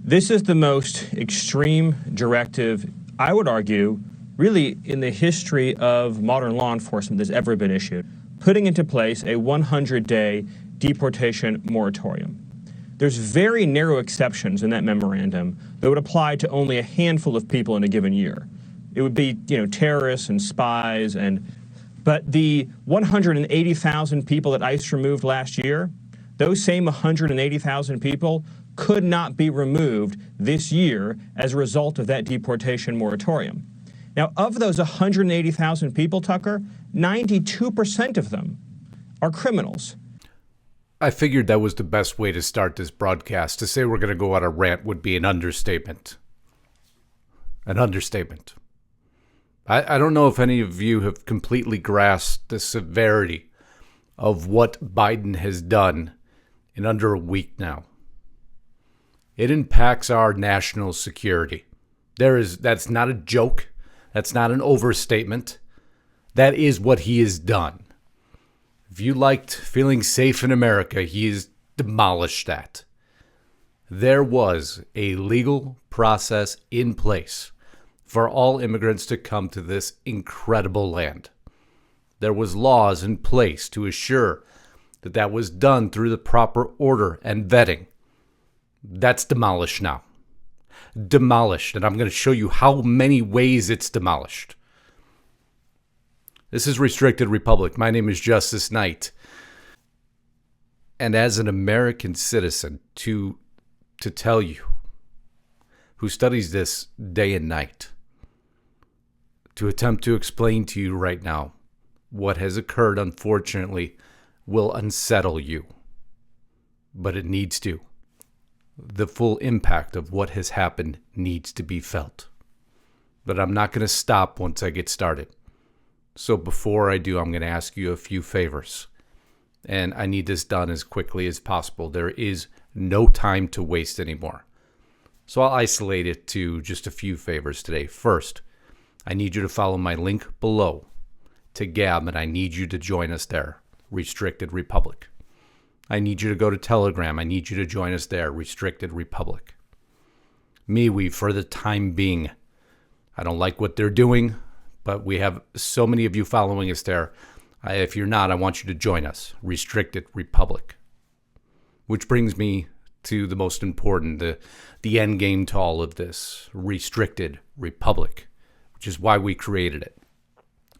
This is the most extreme directive, I would argue, really in the history of modern law enforcement that's ever been issued, putting into place a 100-day deportation moratorium. There's very narrow exceptions in that memorandum that would apply to only a handful of people in a given year. It would be, terrorists and spies, but the 180,000 people that ICE removed last year, those same 180,000 people could not be removed this year as a result of that deportation moratorium. Now, of those 180,000 people, Tucker, 92% of them are criminals. I figured that was the best way to start this broadcast. To say we're going to go on a rant would be an understatement. An understatement. I don't know if any of you have completely grasped the severity of what Biden has done in under a week now. It impacts our national security. That's not a joke. That's not an overstatement. That is what he has done. If you liked feeling safe in America, he has demolished that. There was a legal process in place for all immigrants to come to this incredible land. There was laws in place to assure that that was done through the proper order and vetting. That's demolished now. Demolished. And I'm going to show you how many ways it's demolished. This is Restricted Republic. My name is Justus Knight. And as an American citizen, to tell you, who studies this day and night, to attempt to explain to you right now what has occurred, unfortunately, will unsettle you. But it needs to. The full impact of what has happened needs to be felt. But I'm not going to stop once I get started. So before I do, I'm going to ask you a few favors. And I need this done as quickly as possible. There is no time to waste anymore. So I'll isolate it to just a few favors today. First, I need you to follow my link below to Gab, and I need you to join us there, Restricted Republic. I need you to go to Telegram. I need you to join us there, Restricted Republic. MeWe, for the time being. I don't like what they're doing, but we have so many of you following us there. If you're not, I want you to join us, Restricted Republic. Which brings me to the most important, the end game to all of this, Restricted Republic, which is why we created it.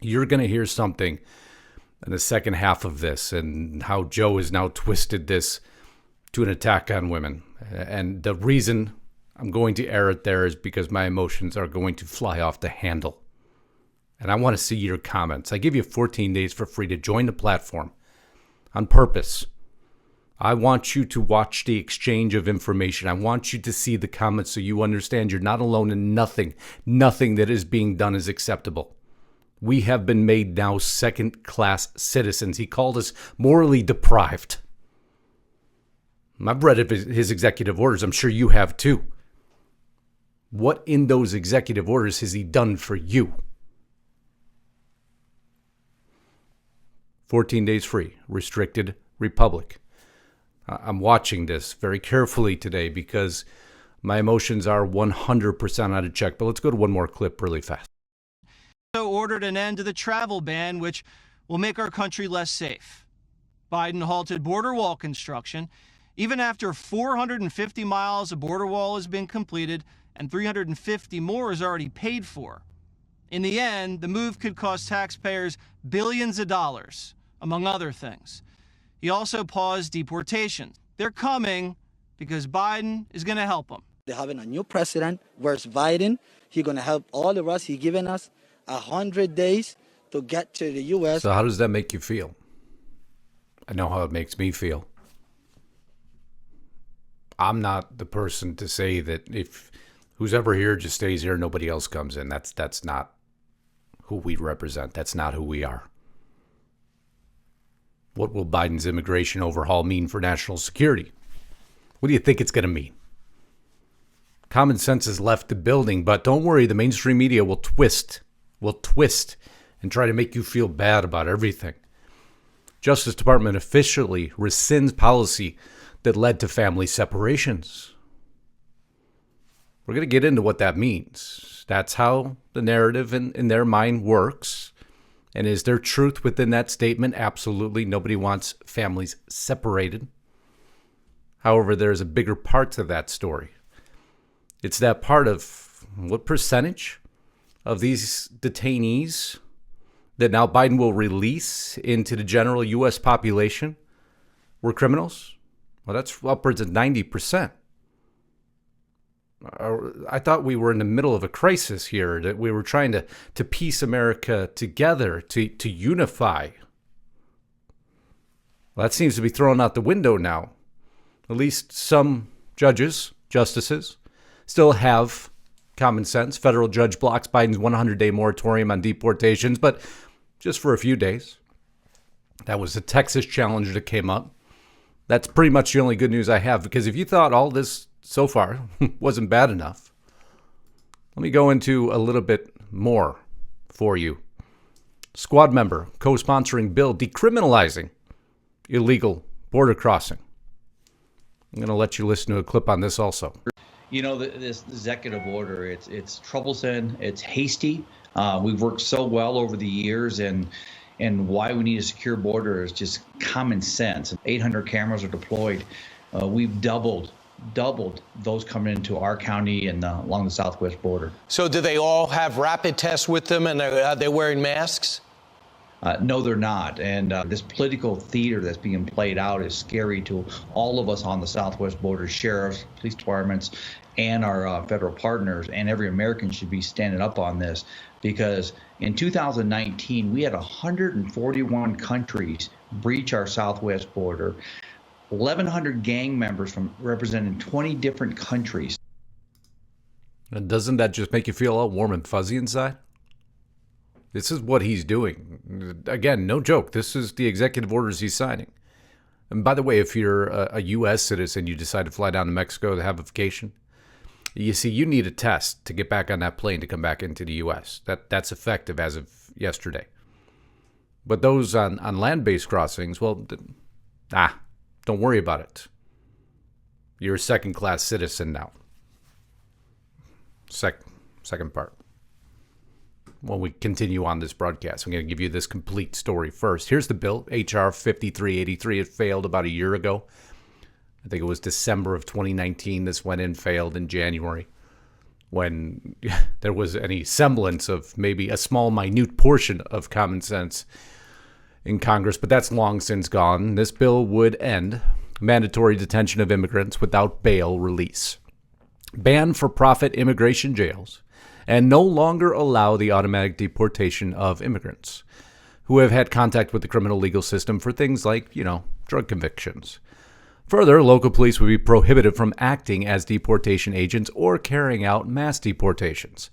You're going to hear something in the second half of this and how Joe has now twisted this to an attack on women. And the reason I'm going to air it there is because my emotions are going to fly off the handle. And I want to see your comments. I give you 14 days for free to join the platform on purpose. I want you to watch the exchange of information. I want you to see the comments so you understand you're not alone in nothing. Nothing that is being done is acceptable. We have been made now second-class citizens. He called us morally deprived. I've read his executive orders. I'm sure you have too. What in those executive orders has he done for you? 14 days free, Restricted Republic. I'm watching this very carefully today because my emotions are 100% out of check. But let's go to one more clip really fast. Ordered an end to the travel ban, which will make our country less safe. Biden halted border wall construction even after 450 miles of border wall has been completed and 350 more is already paid for. In the end, the move could cost taxpayers billions of dollars, among other things. He also paused deportations. They're coming because Biden is going to help them. They're having a new president. Where's Biden? He's going to help all of us. He's given us 100 days to get to the U.S. So how does that make you feel? I know how it makes me feel. I'm not the person to say that if who's ever here just stays here, nobody else comes in. That's not who we represent. That's not who we are. What will Biden's immigration overhaul mean for national security? What do you think it's going to mean? Common sense has left the building, but don't worry, the mainstream media will twist and try to make you feel bad about everything. Justice Department officially rescinds policy that led to family separations. We're going to get into what that means. That's how the narrative in their mind works. And is there truth within that statement? Absolutely. Nobody wants families separated. However, there's a bigger part to that story. It's that part of what percentage of these detainees that now Biden will release into the general U.S. population were criminals? Well, that's upwards of 90%. I thought we were in the middle of a crisis here, that we were trying to piece America together, to unify. Well, that seems to be thrown out the window now. At least some justices, still have common sense. Federal judge blocks Biden's 100-day moratorium on deportations, but just for a few days. That was a Texas challenge that came up. That's pretty much the only good news I have, because if you thought all this so far wasn't bad enough, let me go into a little bit more for you. Squad member co-sponsoring bill decriminalizing illegal border crossing. I'm going to let you listen to a clip on this also. You know, this executive order, it's troublesome, it's hasty. We've worked so well over the years, and why we need a secure border is just common sense. 800 cameras are deployed. We've doubled those coming into our county and along the southwest border. So do they all have rapid tests with them, and are they wearing masks? No, they're not. And this political theater that's being played out is scary to all of us on the southwest border, sheriffs, police departments, and our federal partners. And every American should be standing up on this, because in 2019, we had 141 countries breach our southwest border, 1,100 gang members from representing 20 different countries. And doesn't that just make you feel all warm and fuzzy inside? This is what he's doing. Again, no joke. This is the executive orders he's signing. And by the way, if you're a U.S. citizen, you decide to fly down to Mexico to have a vacation, you see, you need a test to get back on that plane to come back into the U.S. That's effective as of yesterday. But those on land-based crossings, well, don't worry about it. You're a second-class citizen now. Second part. When we continue on this broadcast, I'm going to give you this complete story first. Here's the bill, H.R. 5383. It failed about a year ago. I think it was December of 2019. This went in, failed in January, when there was any semblance of maybe a small, minute portion of common sense in Congress, but that's long since gone. This bill would end mandatory detention of immigrants without bail release, ban for-profit immigration jails, and no longer allow the automatic deportation of immigrants who have had contact with the criminal legal system for things like, drug convictions. Further, local police would be prohibited from acting as deportation agents or carrying out mass deportations.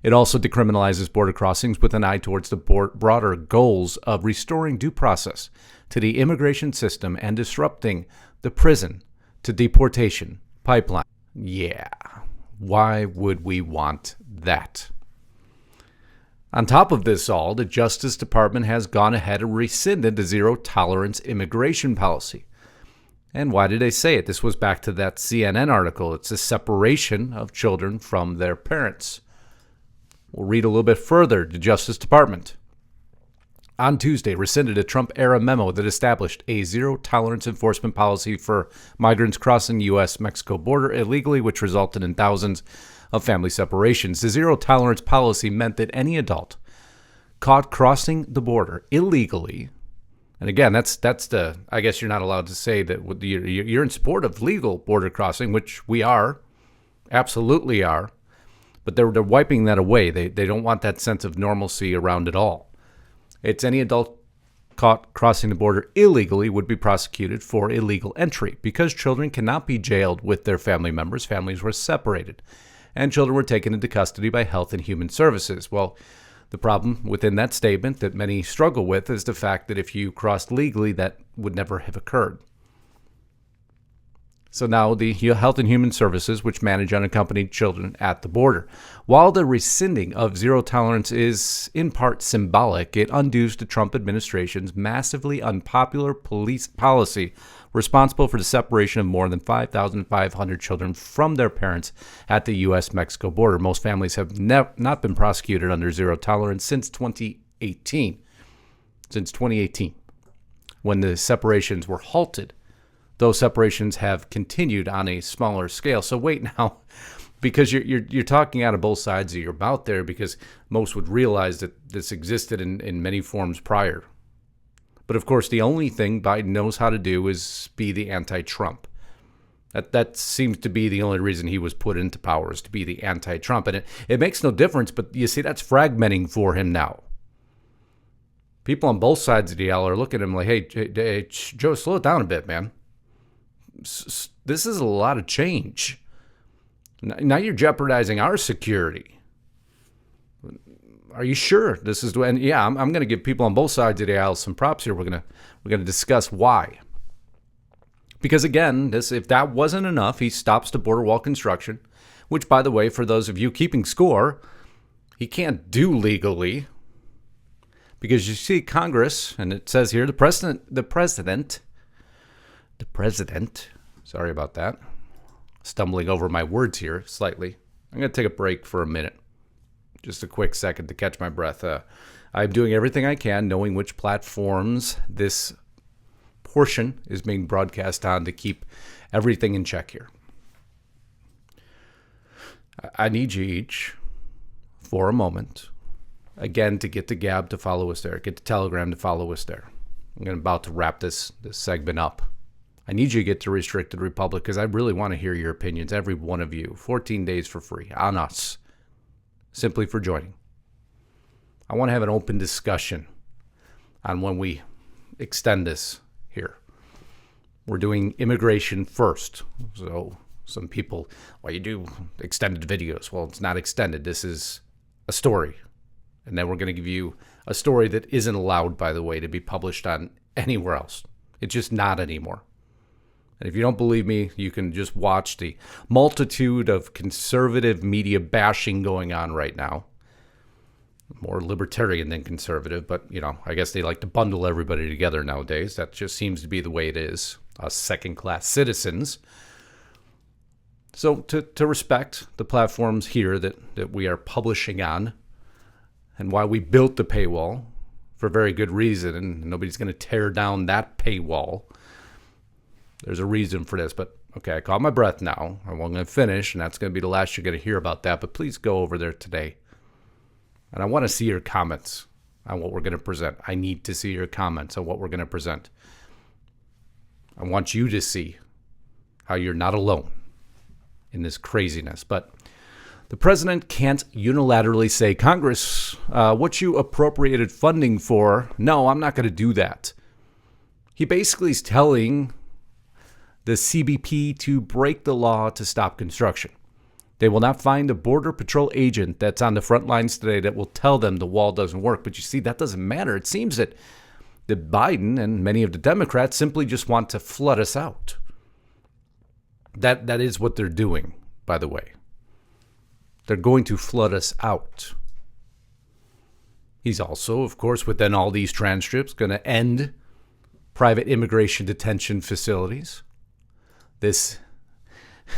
It also decriminalizes border crossings with an eye towards the broader goals of restoring due process to the immigration system and disrupting the prison to deportation pipeline. Yeah, why would we want that? On top of this all, the Justice Department has gone ahead and rescinded the zero-tolerance immigration policy. And why did they say it? This was back to that CNN article. It's a separation of children from their parents. We'll read a little bit further. The Justice Department on Tuesday rescinded a Trump-era memo that established a zero-tolerance enforcement policy for migrants crossing the U.S.-Mexico border illegally, which resulted in thousands of family separations. The zero-tolerance policy meant that any adult caught crossing the border illegally, and again, that's the, I guess you're not allowed to say that you're in support of legal border crossing, which we are, absolutely are, but they're wiping that away. They don't want that sense of normalcy around it all. It's any adult caught crossing the border illegally would be prosecuted for illegal entry. Because children cannot be jailed with their family members, families were separated, and children were taken into custody by Health and Human Services. Well, the problem within that statement that many struggle with is the fact that if you crossed legally, that would never have occurred. So now the Health and Human Services, which manage unaccompanied children at the border. While the rescinding of zero tolerance is in part symbolic, it undoes the Trump administration's massively unpopular police policy responsible for the separation of more than 5,500 children from their parents at the U.S.-Mexico border. Most families have not been prosecuted under zero tolerance since 2018. Since 2018, when the separations were halted. Those separations have continued on a smaller scale. So wait now, because you're talking out of both sides of your mouth there, because most would realize that this existed in many forms prior. But of course, the only thing Biden knows how to do is be the anti-Trump. That seems to be the only reason he was put into power, is to be the anti-Trump. And it makes no difference, but you see, that's fragmenting for him now. People on both sides of the aisle are looking at him like, hey, Joe, slow it down a bit, man. This is a lot of change. Now you're jeopardizing our security. Are you sure this is? And yeah, I'm going to give people on both sides of the aisle some props here. We're going to discuss why. Because again, if that wasn't enough, he stops the border wall construction, which, by the way, for those of you keeping score, he can't do legally. Because you see Congress, and it says here, the president, sorry about that, stumbling over my words here slightly. I'm going to take a break for a minute, just a quick second to catch my breath. I'm doing everything I can, knowing which platforms this portion is being broadcast on, to keep everything in check here. I need you each, for a moment, again, to get the Gab to follow us there, get the Telegram to follow us there. I'm about to wrap this segment up. I need you to get to Restricted Republic because I really want to hear your opinions, every one of you. 14 days for free on us, simply for joining. I want to have an open discussion on when we extend this here. We're doing immigration first. So some people, well, you do extended videos. Well, it's not extended. This is a story. And then we're going to give you a story that isn't allowed, by the way, to be published on anywhere else. It's just not anymore. And if you don't believe me, you can just watch the multitude of conservative media bashing going on right now. More libertarian than conservative, but, I guess they like to bundle everybody together nowadays. That just seems to be the way it is. Us second-class citizens. So to respect the platforms here that we are publishing on, and why we built the paywall, for very good reason, and nobody's going to tear down that paywall. There's a reason for this, but okay, I caught my breath now. I'm going to finish, and that's going to be the last you're going to hear about that, but please go over there today. And I want to see your comments on what we're going to present. I need to see your comments on what we're going to present. I want you to see how you're not alone in this craziness. But the president can't unilaterally say, Congress, what you appropriated funding for, no, I'm not going to do that. He basically is telling the CBP to break the law to stop construction. They will not find a Border Patrol agent that's on the front lines today that will tell them the wall doesn't work. But you see, that doesn't matter. It seems that Biden and many of the Democrats simply just want to flood us out. That is what they're doing, by the way. They're going to flood us out. He's also, of course, within all these transcripts, going to end private immigration detention facilities. This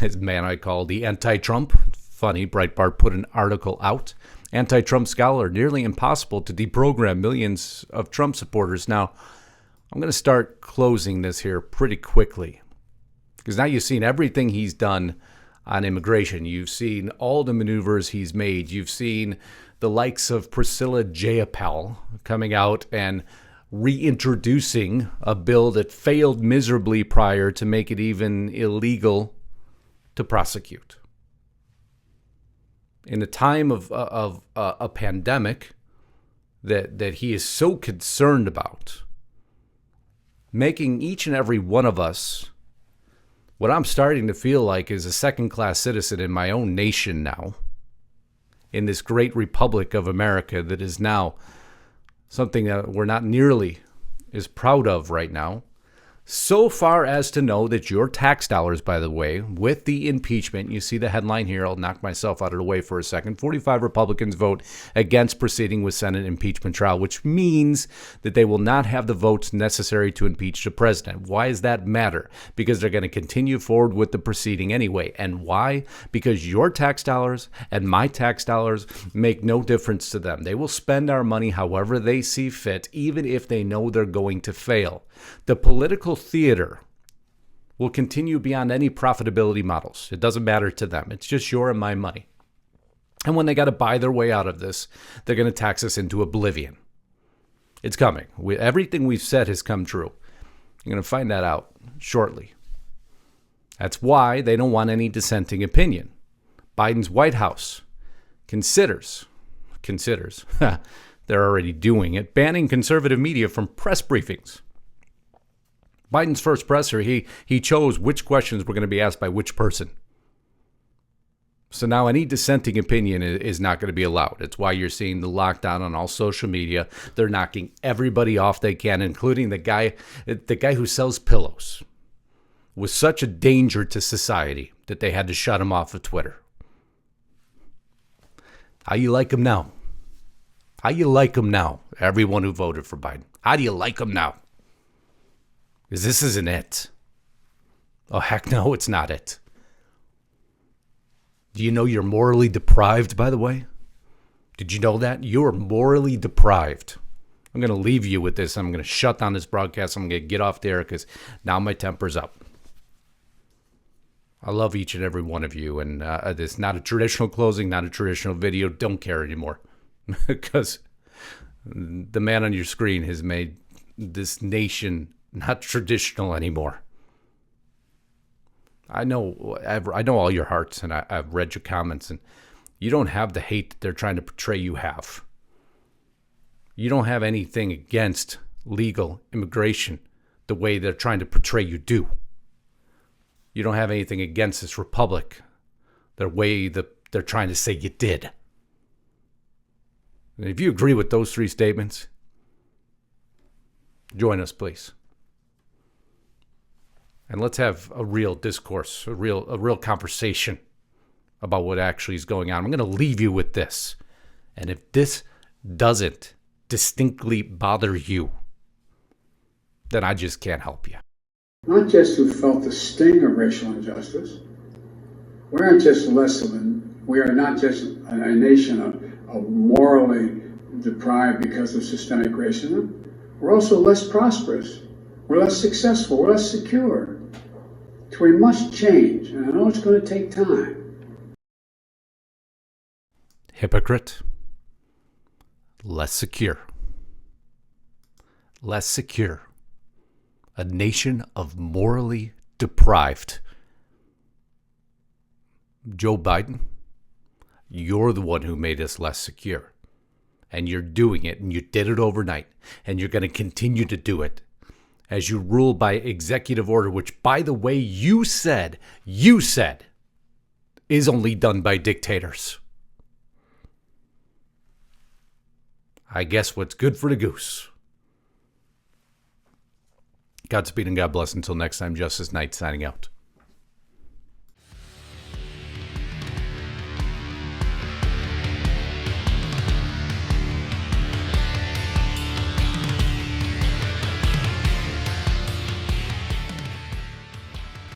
is man I call the anti-Trump. Funny, Breitbart put an article out. Anti-Trump scholar, nearly impossible to deprogram millions of Trump supporters. Now, I'm going to start closing this here pretty quickly. Because now you've seen everything he's done on immigration. You've seen all the maneuvers he's made. You've seen the likes of Priscilla Jayapal coming out and reintroducing a bill that failed miserably prior to make it even illegal to prosecute. In a time of a pandemic that he is so concerned about, making each and every one of us what I'm starting to feel like is a second-class citizen in my own nation now, in this great republic of America that is now something that we're not nearly as proud of right now, So far as to know that your tax dollars, by the way, with the impeachment, you see the headline here, I'll knock myself out of the way for a second, 45 Republicans vote against proceeding with Senate impeachment trial, which means that they will not have the votes necessary to impeach the president. Why does that matter? Because they're going to continue forward with the proceeding anyway. And why? Because your tax dollars and my tax dollars make no difference to them. They will spend our money however they see fit, even if they know they're going to fail. The political theater will continue beyond any profitability models. It doesn't matter to them. It's just your and my money. And when they got to buy their way out of this, they're going to tax us into oblivion. It's coming. Everything we've said has come true. You're going to find that out shortly. That's why they don't want any dissenting opinion. Biden's White House considers, they're already doing it, banning conservative media from press briefings. Biden's first presser, he chose which questions were going to be asked by which person. So now any dissenting opinion is not going to be allowed. It's why you're seeing the lockdown on all social media. They're knocking everybody off they can, including the guy who sells pillows. Was such a danger to society that they had to shut him off of Twitter. How you like him now? How you like him now? Everyone who voted for Biden. How do you like him now? Because this isn't it. Oh, heck no, it's not it. Do you know you're morally deprived, by the way? Did you know that? You're morally deprived. I'm going to leave you with this. I'm going to shut down this broadcast. I'm going to get off there because now my temper's up. I love each and every one of you. And this is not a traditional closing, not a traditional video. Don't care anymore. Because the man on your screen has made this nation not traditional anymore. I know all your hearts, and I've read your comments, and you don't have the hate that they're trying to portray you have. You don't have anything against legal immigration the way they're trying to portray you do. You don't have anything against this republic the way that they're trying to say you did. And if you agree with those three statements, join us, please. And let's have a real discourse, a real conversation about what actually is going on. I'm going to leave you with this. And if this doesn't distinctly bother you, then I just can't help you. Not just who felt the sting of racial injustice. We are not just a nation of morally deprived because of systemic racism. We're also less prosperous. We're less successful. We're less secure. So we must change, and I know it's going to take time. Hypocrite. Less secure. Less secure. A nation of morally deprived. Joe Biden, you're the one who made us less secure. And you're doing it, and you did it overnight. And you're going to continue to do it as you rule by executive order, which, by the way, you said is only done by dictators. I guess what's good for the goose. Godspeed and God bless. Until next time, Justus Knight signing out.